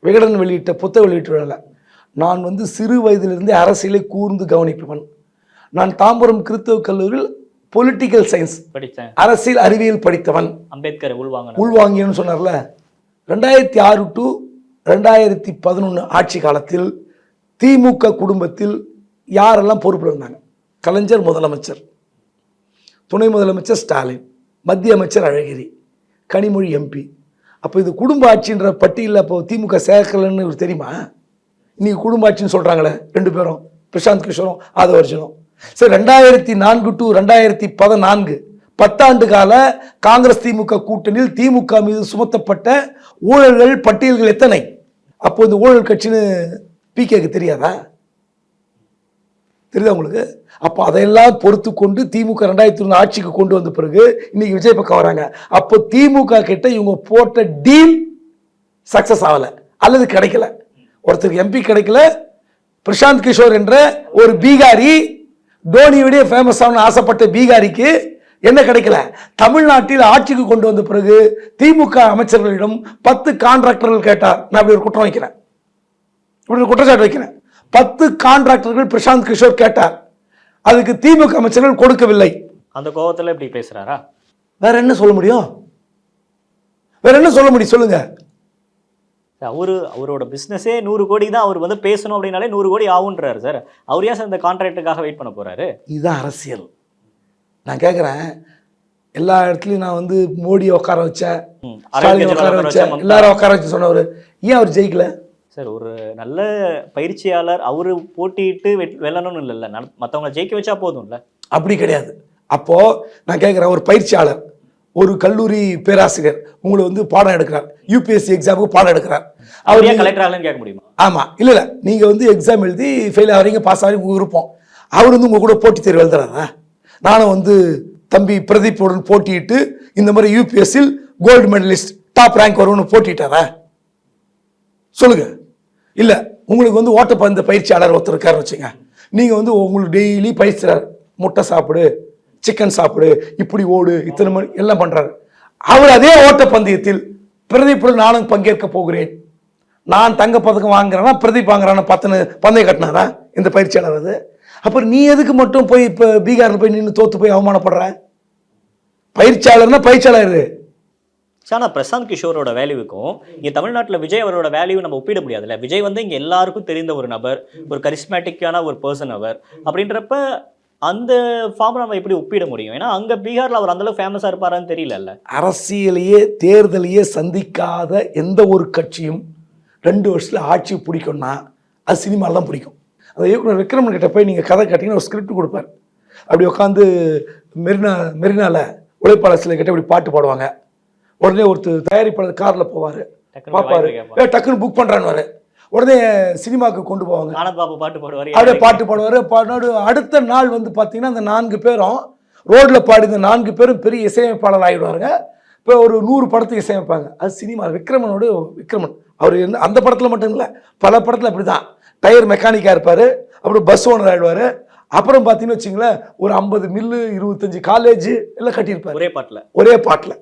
விகடன் வெளியிட்ட புத்தக வெளியிட்டு விழாவில், நான் வந்து சிறு வயதிலிருந்தே அரசியலை கூர்ந்து கவனிப்பவன். நான் தாம்பரம் கிறிஸ்தவ கல்லூரியில் பொலிட்டிக்கல் சயின்ஸ் படித்தேன், அரசியல் அறிவியல் படித்தவன்.
அம்பேத்கர்
உள்வாங்கியன்னு சொன்னார்ல. 2006 to 2011 ஆட்சி காலத்தில் திமுக குடும்பத்தில் யாரெல்லாம் பொறுப்பில் இருந்தாங்க? கலைஞர் முதலமைச்சர், துணை முதலமைச்சர் ஸ்டாலின், மத்திய அமைச்சர் அழகிரி, கனிமொழி எம்பி. அப்போ இது குடும்ப ஆட்சின்ற பட்டியலில் அப்போ திமுக சேர்க்கலன்னு தெரியுமா? இன்னைக்கு குடும்ப ஆட்சின்னு சொல்றாங்களே 2 பேரும், பிரசாந்த் கிஷோரும் ஆதவ் அர்ஜுனும். சரி, 2004 to 2014 10 ஆண்டு கால காங்கிரஸ் திமுக கூட்டணியில் திமுக மீது சுமத்தப்பட்ட ஊழல்கள் பட்டியல்கள் எத்தனை? அப்போ இந்த ஊழல் கட்சின்னு பிகேக்கு தெரியாதா? தெரியுதா உங்களுக்கு? அப்போ அதையெல்லாம் பொறுத்து கொண்டு திமுக 2001 ஆட்சிக்கு கொண்டு வந்த பிறகு இன்னைக்கு விஜய் பக்கம் வராங்க. அப்போ திமுக கிட்ட இவங்க போட்ட டீல் சக்சஸ் ஆகல அல்லது கிடைக்கல. ஒருத்தருக்கு எம்பி கிடைக்கல. பிரசாந்த் கிஷோர் என்ற ஒரு பீகாரி, தோனியுடைய ஃபேமஸ் ஆன ஆசைப்பட்ட பீகாரிக்கு என்ன கிடைக்கல? தமிழ்நாட்டில் ஆட்சிக்கு கொண்டு வந்த பிறகு திமுக அமைச்சர்களிடம் 10 கான்ட்ராக்டர்கள் கேட்டார். நான் அப்படி ஒரு குற்றம் வைக்கிறேன், இப்படி ஒரு குற்றச்சாட்டு வைக்கிறேன். 10 கான்ட்ராக்டர்கள் பிரசாந்த் கிஷோர் கேட்டார். அதுக்கு திமுக அமைச்சர்கள் கொடுக்கவில்லை.
அந்த கோபத்தில் இப்படி பேசுறாரா?
வேற என்ன சொல்ல முடியும்? வேற என்ன சொல்ல முடியும் சொல்லுங்க?
அவரோட பிசினஸே 100 கோடி தான். அவர் வந்து பேசணும் அப்படின்னாலே 100 கோடி ஆகுன்றாரு சார். அவர் ஏன் சார் இந்த கான்ட்ராக்டுக்காக வெயிட் பண்ண போறாரு?
இதுதான் அரசியல். நான் கேட்குறேன், எல்லா இடத்துலையும் நான் வந்து மோடியை உட்கார வச்சேன், ஸ்டாலின் உட்கார வச்சேன், எல்லாரும் உட்கார வச்சு சொன்னவர், ஏன் அவர் ஜெயிக்கல?
சார், ஒரு நல்ல பயிற்சியாளர் அவரு போட்டிட்டு வெல்லணும்னு இல்லைல்ல, மற்றவங்களை ஜெயிக்க வச்சா போதும்ல.
அப்படி கிடையாது. அப்போ நான் கேட்குறேன், ஒரு பயிற்சியாளர், ஒரு கல்லூரி பேராசிரியர் உங்களை வந்து பாடம் எடுக்கிறார், யூபிஎஸ்சி எக்ஸாமுக்கு பாடம் எடுக்கிறார்.
அவர் ஏன் கலெக்டர் கேட்க முடியுமா?
ஆமா, இல்லை நீங்க வந்து எக்ஸாம் எழுதி ஃபெயில் ஆகிறீங்க, பாஸ் ஆகிறீங்க, உங்க விருப்பம். அவர் வந்து உங்க கூட போட்டி தேர்வு எழுதுறாரா? நானும் வந்து தம்பி பிரதீப்புடன் போட்டிட்டு இந்த மாதிரி யூபிஎஸ்சியில் கோல்டு மெடலிஸ்ட் டாப் ரேங்க் வரும்னு போட்டிட்டாரா? சொல்லுங்க. இல்ல உங்களுக்கு வந்து ஓட்டப்பந்த பயிற்சியாளர் ஒருத்தர் இருக்காருன்னு வச்சுங்க, நீங்கள் வந்து உங்களுக்கு டெய்லி பயிற்சிறார், முட்டை சாப்பிடு, சிக்கன் சாப்பிடு, இப்படி ஓடு, இத்தனை மணி எல்லாம் பண்ணுறாரு. அவர் அதே ஓட்டப்பந்தயத்தில் பிரதீப்புடன் நானும் பங்கேற்க போகிறேன், நான் தங்க பதக்கம் வாங்குறேன்னா பிரதீப் வாங்குறான்னு பந்தயம் கட்டினாரா இந்த பயிற்சியாளர்? அது அப்புறம் நீ எதுக்கு மட்டும் போய் இப்போ பீகாரில் போய் நின்று தோத்து போய் அவமானப்படுற? பயிற்சியாளர்னா பயிற்சியாளர்.
ஆனால் பிரசாந்த் கிஷோரோட வேல்யூவுக்கும் இங்கே தமிழ்நாட்டில் விஜய் அவரோட வேல்யூ நம்ம ஒப்பிட முடியாதுல்ல. விஜய் வந்து இங்கே எல்லாருக்கும் தெரிந்த ஒரு நபர், ஒரு கரிஸ்மேட்டிக்கான ஒரு பர்சன் அவர். அப்படின்றப்ப அந்த ஃபார்ம் நம்ம எப்படி ஒப்பிட முடியும்? ஏன்னா அங்கே பீகாரில் அவர் அந்தளவுக்கு ஃபேமஸாக இருப்பாரான்னு தெரியல.
அரசியலையே தேர்தலையே சந்திக்காத எந்த ஒரு கட்சியும் 2 வருஷத்தில் ஆட்சி பிடிக்கும்னா அது சினிமாவில் தான் பிடிக்கும். அந்த இயக்குனர் விக்ரமன் கிட்ட போய் நீங்கள் கதை கேட்டிங்கன்னா ஒரு ஸ்கிரிப்ட் கொடுப்பார். அப்படி உட்காந்து மெரினாவில் உழைப்பாளர் சிலை கிட்ட இப்படி பாட்டு பாடுவாங்க. உடனே ஒருத்தர் தயாரிப்பாளர் காரில் போவார், பார்ப்பாரு, டக்குன்னு புக் பண்ணுறான்னு. உடனே சினிமாவுக்கு கொண்டு போவாங்க, அப்படியே பாட்டு பாடுவார். அடுத்த நாள் வந்து பார்த்தீங்கன்னா அந்த 4 பேரும் ரோட்டில் பாடி இந்த 4 பேரும் பெரிய இசையமைப்பாளர் ஆகிடுவாருங்க. இப்போ ஒரு 100 படத்துக்கு இசையமைப்பாங்க. அது சினிமா. விக்ரமன் அவர் அந்த படத்தில் மட்டும் இல்லை, பல படத்தில் அப்படி தான் டயர் மெக்கானிக்காக இருப்பார், அப்புறம் பஸ் ஓனர் ஆகிடுவார். அப்புறம் பார்த்தீங்கன்னு வச்சிங்களேன் ஒரு 50 மில்லு 25 காலேஜ் எல்லாம் கட்டியிருப்பார் ஒரே பாட்டில்.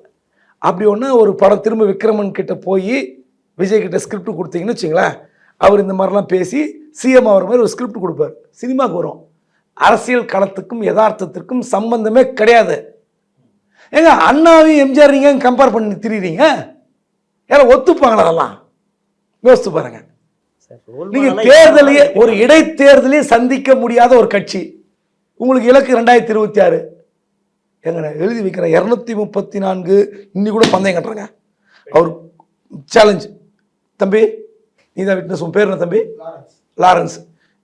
அப்படி ஒன்று ஒரு படம் திரும்ப விக்ரமன் கிட்ட போய் விஜய் கிட்ட ஸ்கிரிப்ட் கொடுத்தீங்கன்னு வச்சிங்களேன், அவர் இந்த மாதிரிலாம் பேசி சிஎம் ஆகிற மாதிரி ஒரு ஸ்கிரிப்ட் கொடுப்பார். சினிமாவுக்கு வரும். அரசியல் களத்துக்கும் யதார்த்தத்திற்கும் சம்பந்தமே கிடையாது. ஏங்க அண்ணாவையும் எம்ஜிஆர் நீங்கள் கம்பேர் பண்ணி திரிறீங்க, யாரும் ஒத்துப்பாங்களா? அதெல்லாம் யோசித்து பாருங்க. நீங்க தேர்தலையே ஒரு இடைத்தேர்தலையே சந்திக்க முடியாத ஒரு கட்சி, உங்களுக்கு இலக்கு 2026 எங்க எழுதி வைக்கிற 234 இன்னி கூட பந்தயம் கட்டுறாங்க. அவர் சேலஞ்ச், தம்பி நீ தான் விட்னஸ், உன் பேர் என்ன தம்பி? லாரன்ஸ்.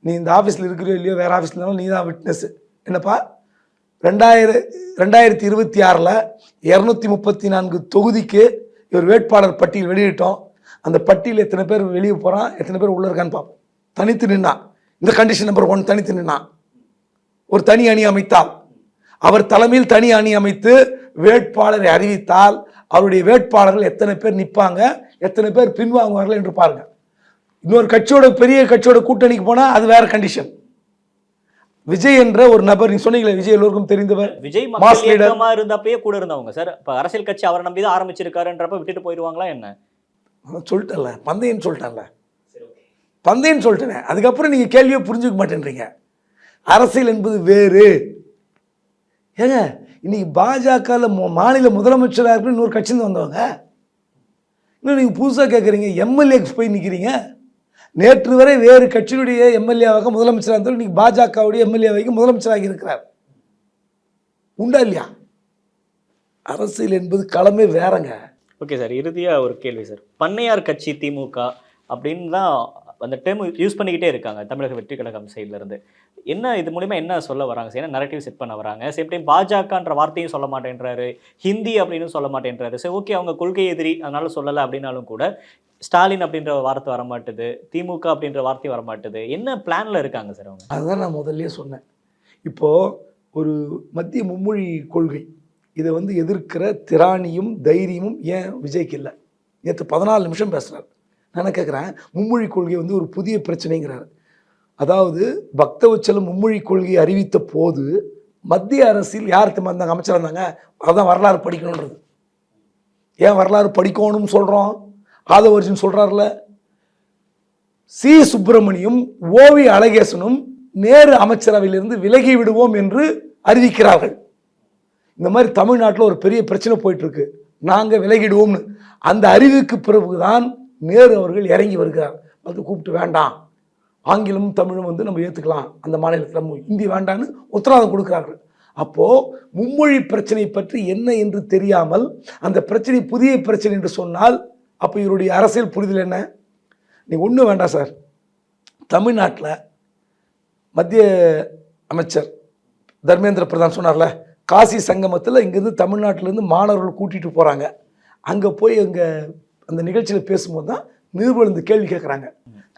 நீ இந்த ஆஃபீஸில் இருக்கிறியோ இல்லையோ, வேறு ஆஃபீஸில் இருந்தாலும் நீ தான் விட்னஸ். என்னப்பா 2026 234 தொகுதிக்கு இவர் வேட்பாளர் பட்டியல் வெளியிட்டோம். அந்த பட்டியல் எத்தனை பேர் வெளியே போகிறான், எத்தனை பேர் உள்ளே இருக்கான்னு பார்ப்போம். தனித்து நின்னா இந்த கண்டிஷன் நம்பர் 1 தனித்து நின்னா ஒரு தனி அணி அமைத்தால், அவர் தலைமையில் தனி அணி அமைத்து வேட்பாளரை அறிவித்தால் அவருடைய வேட்பாளர்கள் எத்தனை பேர் நிற்பாங்க, எத்தனை பேர் பின்வாங்குவார்கள் என்று பாருங்க. இன்னொரு கட்சியோட பெரிய கட்சியோட கூட்டணிக்கு போனால் அது வேற கண்டிஷன். விஜய் என்ற ஒரு நபர், நீ சொன்னீங்களே விஜய் எல்லோருக்கும் தெரிந்தவர்,
விஜய் மாஸ் லீடர் இருந்தப்பயே கூட இருந்தவங்க சார். இப்போ அரசியல் கட்சி அவரை நம்பி தான் ஆரம்பிச்சிருக்காருன்றப்ப விட்டுட்டு போயிடுவாங்களா என்ன?
சொல்லிட்டேன்ல, பந்தயம்னு சொல்லிட்டேன்ல, பந்தயம்னு சொல்லிட்டேன். அதுக்கப்புறம் நீங்கள் கேள்வியை புரிஞ்சுக்க மாட்டேன்றீங்க. அரசியல் என்பது வேறு. ஏங்க இன்னைக்கு பாஜகவில் மாநில முதலமைச்சராக இருக்கு இன்னொரு கட்சியிருந்து வந்தவங்க. இன்னும் நீங்கள் புதுசாக கேட்குறீங்க, எம்எல்ஏக்கு போய் நிற்கிறீங்க. நேற்று வரை வேறு கட்சியினுடைய எம்எல்ஏவாக முதலமைச்சராக இருந்தாலும் இன்னைக்கு பாஜகவுடைய எம்எல்ஏவாக முதலமைச்சராக இருக்கிறார். உண்டா இல்லையா? அரசியல் என்பது களமே வேறங்க.
ஓகே சார், இறுதியாக ஒரு கேள்வி சார். பண்ணையார் கட்சி திமுக அப்படின்னு தான் அந்த டேர்ம் யூஸ் பண்ணிக்கிட்டே இருக்காங்க தமிழக வெற்றி கழகம் சைட்லேருந்து. என்ன இது மூலிமா என்ன சொல்ல வராங்க சார்? என்ன நரேட்டிவ் செட் பண்ண வராங்க? சேம் டைம் பாஜகன்ற வார்த்தையும் சொல்ல மாட்டேன்றாரு, ஹிந்தி அப்படின்னு சொல்ல மாட்டேன்றாரு. சரி ஓகே, அவங்க கொள்கை எதிரி அதனால சொல்லலை அப்படின்னாலும் கூட ஸ்டாலின் அப்படின்ற வார்த்தை வரமாட்டுது, திமுக அப்படின்ற வார்த்தையும் வரமாட்டுது. என்ன பிளானில் இருக்காங்க சார் அவங்க?
அதுதான் நான் முதல்ல சொன்னேன். இப்போது ஒரு மத்திய மும்மொழி கொள்கை இதை வந்து எதிர்க்கிற திராணியும் தைரியமும் ஏன் விஜய்க்கு இல்லை? நேற்று 14 நிமிஷம் பேசுகிறார். நான் என்ன கேட்குறேன், மும்மொழி கொள்கை வந்து ஒரு புதிய பிரச்சனைங்கிறார். அதாவது பக்தவச்சலம் மும்மொழி கொள்கையை அறிவித்த போது மத்திய அரசில் யார் இருந்தாங்க, அமைச்சராக இருந்தாங்க. அதுதான் வரலாறு படிக்கணுன்றது. ஏன் வரலாறு படிக்கணும்னு சொல்கிறோம்? ஆதவர்ஜன் சொல்கிறார்ல, சி சுப்பிரமணியும் ஓவி அழகேசனும் நேரு அமைச்சரவையிலிருந்து விலகி விடுவோம் என்று அறிவிக்கிறார்கள். இந்த மாதிரி தமிழ்நாட்டில் ஒரு பெரிய பிரச்சனை போயிட்டு இருக்கு, நாங்கள் விலகிடுவோம்னு. அந்த அறிவுக்கு பிறகுதான் நேரு அவர்கள் இறங்கி வருகிறார். அது கூப்பிட்டு வேண்டாம், ஆங்கிலமும் தமிழும் வந்து நம்ம ஏற்றுக்கலாம், அந்த மாநிலத்தில் ஹிந்தி வேண்டான்னு உத்தரவாதம் கொடுக்குறார்கள். அப்போது மும்மொழி பிரச்சனை பற்றி என்ன என்று தெரியாமல் அந்த பிரச்சனை புதிய பிரச்சனை என்று சொன்னால் அப்போ இவருடைய அரசியல் புரிதல் என்ன? நீ ஒன்றும் வேண்டாம் சார். தமிழ்நாட்டில் மத்திய அமைச்சர் தர்மேந்திர பிரதான் சொன்னார்ல, காசி சங்கமத்தில் இங்கேருந்து தமிழ்நாட்டிலேருந்து மாணவர்கள் கூட்டிகிட்டு போகிறாங்க. அங்கே போய் அங்கே அந்த நிகழ்ச்சியில் பேசும்போது தான் நிருபர்கள் இந்த கேள்வி கேட்குறாங்க,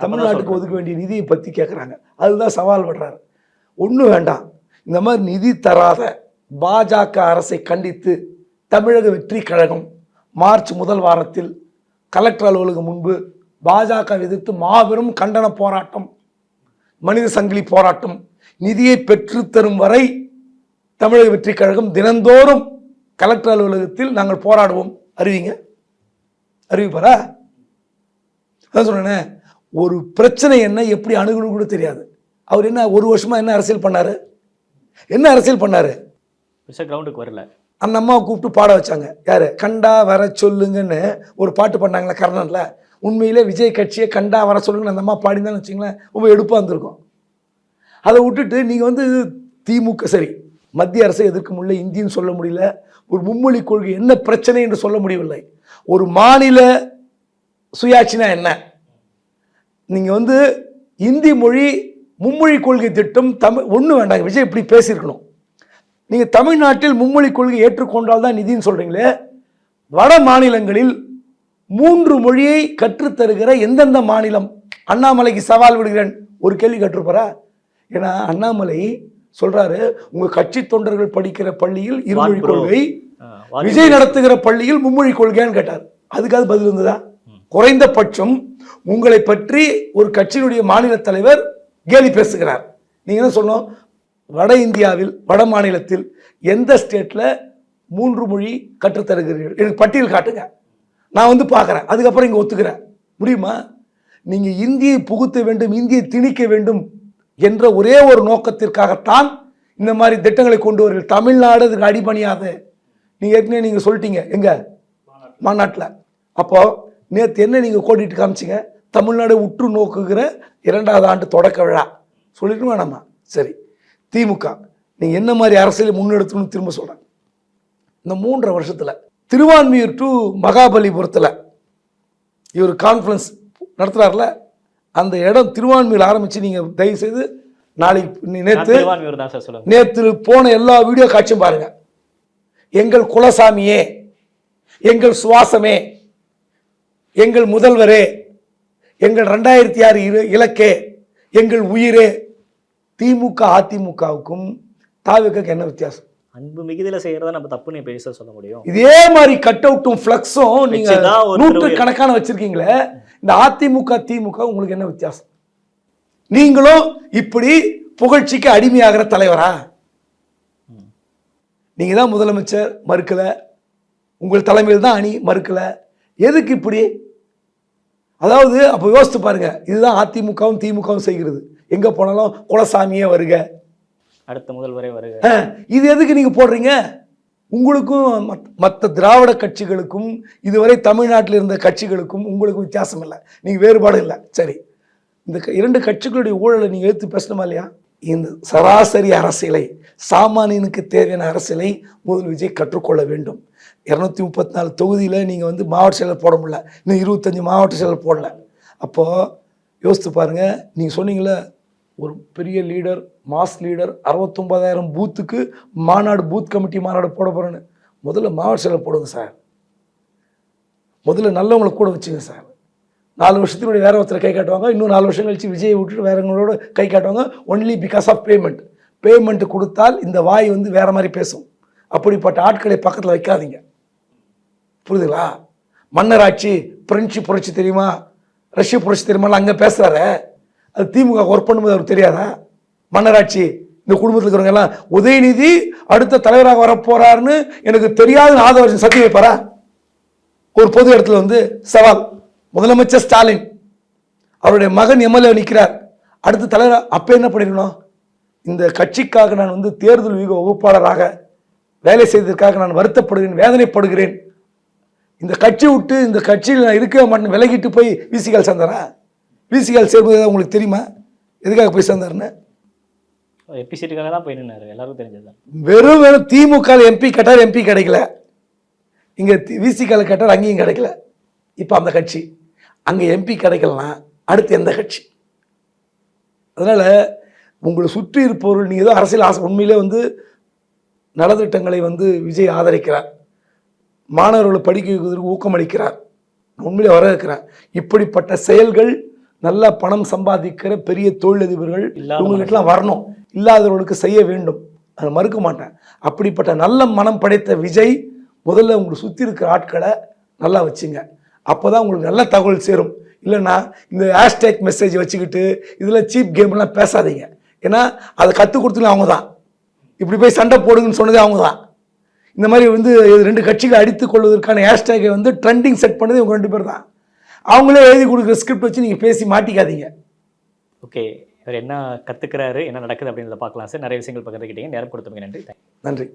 தமிழ்நாட்டுக்கு ஒதுக்க வேண்டிய நிதியை பற்றி கேட்குறாங்க. அதுதான் சவால் விடுறாரு. ஒன்றும் வேண்டாம், இந்த மாதிரி நிதி தராத பாஜக அரசை கண்டித்து தமிழக வெற்றி கழகம் மார்ச் முதல் வாரத்தில் கலெக்டர் அலுவலகம் முன்பு பாஜக எதிர்த்து மாபெரும் கண்டன போராட்டம், மனித சங்கிலி போராட்டம் நிதியை பெற்றுத்தரும் வரை தமிழக வெற்றி கழகம் தினந்தோறும் கலெக்டர் அலுவலகத்தில் நாங்கள் போராடுவோம். அறிவிப்பாரா? அதான் சொன்னேனே, ஒரு பிரச்சனை என்ன எப்படி அணுகணும் கூட தெரியாது. அவர் என்ன ஒரு வருஷமா என்ன அரசியல் பண்ணாரு?
கிரவுண்டுக்கு வரல.
அந்த அம்மாவை கூப்பிட்டு பாட வச்சாங்க. யாரு? கண்டா வர சொல்லுங்கன்னு ஒரு பாட்டு பண்ணாங்களே கர்ணன்ல. உண்மையிலே விஜய் கட்சியை கண்டா வர சொல்லுங்கன்னு அந்த அம்மா பாடிந்தான்னு வச்சிங்களேன், ரொம்ப எடுப்பாக இருந்திருக்கும். அதை விட்டுட்டு நீங்கள் வந்து திமுக சரி மத்திய அரசை எதிர்க்க முடியல, இந்தின்னு சொல்ல முடியல, ஒரு மும்மொழி கொள்கை என்ன பிரச்சனை என்று சொல்ல முடியவில்லை. ஒரு மாநில சுயாட்சினா என்ன? நீங்கள் வந்து இந்தி மொழி மும்மொழி கொள்கை திட்டம் தமிழ் ஒன்றும் வேண்டாங்க. விஜய் இப்படி பேசியிருக்கணும். நீங்கள் தமிழ்நாட்டில் மும்மொழி கொள்கை ஏற்றுக்கொண்டால் தான் நிதின்னு சொல்கிறீங்களே, வட மாநிலங்களில் 3 மொழியை கற்றுத்தருகிற எந்தெந்த மாநிலம்? அண்ணாமலைக்கு சவால் விடுகிறேன், ஒரு கேள்வி கற்றுப்பாரா? ஏன்னா அண்ணாமலை சொல்றாரு, உங்க கட்சி தொண்டர்கள் படிக்கிற பள்ளியில் இருமொழி கொள்கை, விஜய் நடத்துகிற பள்ளியில் மும்மொழி கொள்கைன்னு கேட்டார். அதுக்காவது பதில் இருந்ததா? குறைந்தபட்சம் உங்களை பற்றி ஒரு கட்சியினுடைய மாநில தலைவர் கேலி பேசுகிறார். நீங்க என்ன சொல்லணும்? வட இந்தியாவில் வட மாநிலத்தில் எந்த ஸ்டேட்ல 3 மொழி கற்றுத்தருகிறீர்கள்? எனக்கு பட்டியல் காட்டுங்க, நான் வந்து பார்க்குறேன், அதுக்கப்புறம் இங்கே ஒத்துக்கிறேன். முடியுமா? நீங்கள் இந்தியை புகுத்த வேண்டும், இந்தியை திணிக்க வேண்டும் என்ற ஒரே ஒரு நோக்கத்திற்காகத்தான் இந்த மாதிரி திட்டங்களை கொண்டு வருங்கள். தமிழ்நாடு அதுக்கு அடிபணியாது. நீங்கள் ஏற்கனவே நீங்கள் சொல்லிட்டீங்க எங்க மாநாட்டில். அப்போ நேற்று என்ன நீங்கள் கோடிட்டு காமிச்சிங்க? தமிழ்நாடு உற்று நோக்குகிற 2வது ஆண்டு தொடக்க விழா சொல்லிட்டு வேணாமா? சரி, திமுக நீங்கள் என்ன மாதிரி அரசியல் முன்னெடுத்துன்னு திரும்ப சொல்கிறேன். இந்த 3.5 வருஷத்தில் திருவான்மியூர் டு மகாபலிபுரத்தில் இவர் கான்ஃபரன்ஸ் நடத்துகிறார்ல, அந்த இடம் திருவான்மியூர் ஆரம்பித்து நீங்கள் தயவுசெய்து நாளைக்கு நேற்று போன எல்லா வீடியோ காட்சியும் பாருங்க. எங்கள் குலசாமியே, எங்கள் சுவாசமே, எங்கள் முதல்வரே, எங்கள் 2006 இலக்கே, எங்கள் உயிரே. திமுக அதிமுகவுக்கும் தாவிக்கு என்ன வித்தியாசம்?
அன்பு மிகுதியில செய்யறத நம்ம தப்புன்னு பேச சொல்ல முடியும்.
இதே மாதிரி கட் அவுட்டும் ஃபிளக்ஸும் நீங்க 100 கணக்கான வச்சிருக்கீங்களே, இந்த அதிமுக திமுக உங்களுக்கு என்ன வித்தியாசம்? நீங்களும் இப்படி புகழ்ச்சிக்கு அடிமையாகிற தலைவரா? நீங்க தான் முதலமைச்சர், மறுக்கல. உங்கள் தலைமையில் தான் அணி, மறுக்கல. எதுக்கு இப்படி? அதாவது அப்போ யோசித்து பாருங்க, இதுதான் அதிமுகவும் திமுகவும் செய்கிறது. எங்க போனாலும் குலசாமியே வருக,
அடுத்த முதல்வரே வருக.
இது எதுக்கு நீங்க போடுறீங்க? உங்களுக்கும் மற்ற திராவிட கட்சிகளுக்கும் இதுவரை தமிழ்நாட்டில் இருந்த கட்சிகளுக்கும் உங்களுக்கும் வித்தியாசம் இல்லை, நீங்க வேறுபாடு இல்லை. சரி, இந்த 2 கட்சிகளுடைய ஊழலை நீங்க எடுத்து பேசணுமா இல்லையா? இந்த சராசரி அரசியலை, சாமானியனுக்கு தேவையான அரசியலை முதல் விஜய் கற்றுக்கொள்ள வேண்டும். 234 தொகுதியில் நீங்கள் வந்து மாவட்ட செயலர் போட முடியல, இன்னும் 25 மாவட்ட செயலர் போடல. அப்போது யோசித்து பாருங்கள். நீங்கள் சொன்னீங்களே ஒரு பெரிய லீடர், மாஸ் லீடர், 69,000 பூத்துக்கு மாநாடு, பூத் கமிட்டி மாநாடு போட போகிறேன்னு. முதல்ல மாவட்ட செயலர் போடுங்க சார். முதல்ல நல்லவங்களை கூட வச்சுங்க சார். 4 வருஷத்தினுடைய வேற ஒருத்தர் கை காட்டுவாங்க, இன்னும் 4 வருஷம் கழிச்சு விஜயை விட்டுட்டு வேறவங்களோட கை காட்டுவாங்க. ஒன்லி பிகாஸ் ஆஃப் பேமெண்ட் கொடுத்தால் இந்த வாய் வந்து வேற மாதிரி பேசும். அப்படிப்பட்ட ஆட்களை பக்கத்தில் வைக்காதீங்க, புரியுதுங்களா? மன்னராட்சி, பிரெஞ்சு புரட்சி தெரியுமா, ரஷ்ய புரட்சி தெரியுமா, அங்கே பேசுறாரு. அது திமுக ஒர்க் பண்ணும்போது அவருக்கு தெரியாதா? மன்னராட்சி, இந்த குடும்பத்தில் இருக்கிறவங்க எல்லாம் உதயநிதி அடுத்த தலைவராக வரப்போறாருன்னு எனக்கு தெரியாதுன்னு ஆதரவு சத்தி வைப்பாரா? ஒரு பொது இடத்துல வந்து சவால். முதலமைச்சர் ஸ்டாலின் அவருடைய மகன் எம்எல்ஏ நிற்கிறார், அடுத்த தலைவர். அப்போ என்ன பண்ணிடணும்? இந்த கட்சிக்காக நான் வந்து தேர்தல் வியூக வகுப்பாளராக வேலை செய்ததற்காக நான் வருத்தப்படுகிறேன், வேதனைப்படுகிறேன். இந்த கட்சி விட்டு இந்த கட்சியில் நான் இருக்கவே மாட்டேன், விலகிட்டு போய் விசிகால் சேர்ந்தாரா? விசிகால் சேர்வது உங்களுக்கு தெரியுமா எதுக்காக போய் சேர்ந்தாருன்னு?
எம்பி சீட்டுக்காக தான் போய் நின்னாரு, எல்லாரும் தெரிஞ்சதுதான்.
வெறும் திமுக எம்பி கேட்டார், எம்பி கிடைக்கல. இங்கே விசிகால கேட்டார், அங்கேயும் கிடைக்கல. இப்போ அந்த கட்சி அங்கே எம்பி கிடைக்கலனா அடுத்து எந்த கட்சி? அதனால் உங்களை சுற்றி இருப்பவர்கள், நீங்கள் ஏதோ அரசியல் ஆசை, உண்மையிலே வந்து நலத்திட்டங்களை வந்து விஜய் ஆதரிக்கிறார், மாணவர்களை படிக்க வைப்பதற்கு ஊக்கமளிக்கிறார், உண்மையிலே வரவேற்கிறேன். இப்படிப்பட்ட செயல்கள் நல்ல பணம் சம்பாதிக்கிற பெரிய தொழிலதிபர்கள் இவங்ககிட்டலாம் வரணும், இல்லாதவர்களுக்கு செய்ய வேண்டும், அதை மறுக்க மாட்டேன். அப்படிப்பட்ட நல்ல மனம் படைத்த விஜய் முதல்ல உங்களை சுற்றி இருக்கிற ஆட்களை நல்லா வச்சுங்க, அப்போ தான் உங்களுக்கு நல்ல தகவல் சேரும். இல்லைன்னா இந்த ஹேஷ்டேக் மெசேஜ் வச்சுக்கிட்டு இதில் சீப் கேம்லாம் பேசாதீங்க. ஏன்னா அதை கற்றுக் கொடுத்தது அவங்க தான், இப்படி போய் சண்டை போடுங்கன்னு சொன்னதே அவங்க தான். இந்த மாதிரி வந்து 2 கட்சிகளை அடித்து கொள்வதற்கான ஹேஷ்டேகை வந்து ட்ரெண்டிங் செட் பண்ணது இவங்க 2 பேர் தான். அவங்களே எழுதி கொடுக்குற ஸ்கிரிப்ட் வச்சு நீங்கள் பேசி மாட்டிக்காதீங்க.
ஓகே, இவர் என்ன கற்றுக்கிறாரு, என்ன நடக்குது அப்படின்றத பார்க்கலாம் சார். நிறைய விஷயங்கள் பகிர்ந்துக்கிட்டீங்க. நேரம் கொடுத்தவங்க நன்றி.
நன்றி.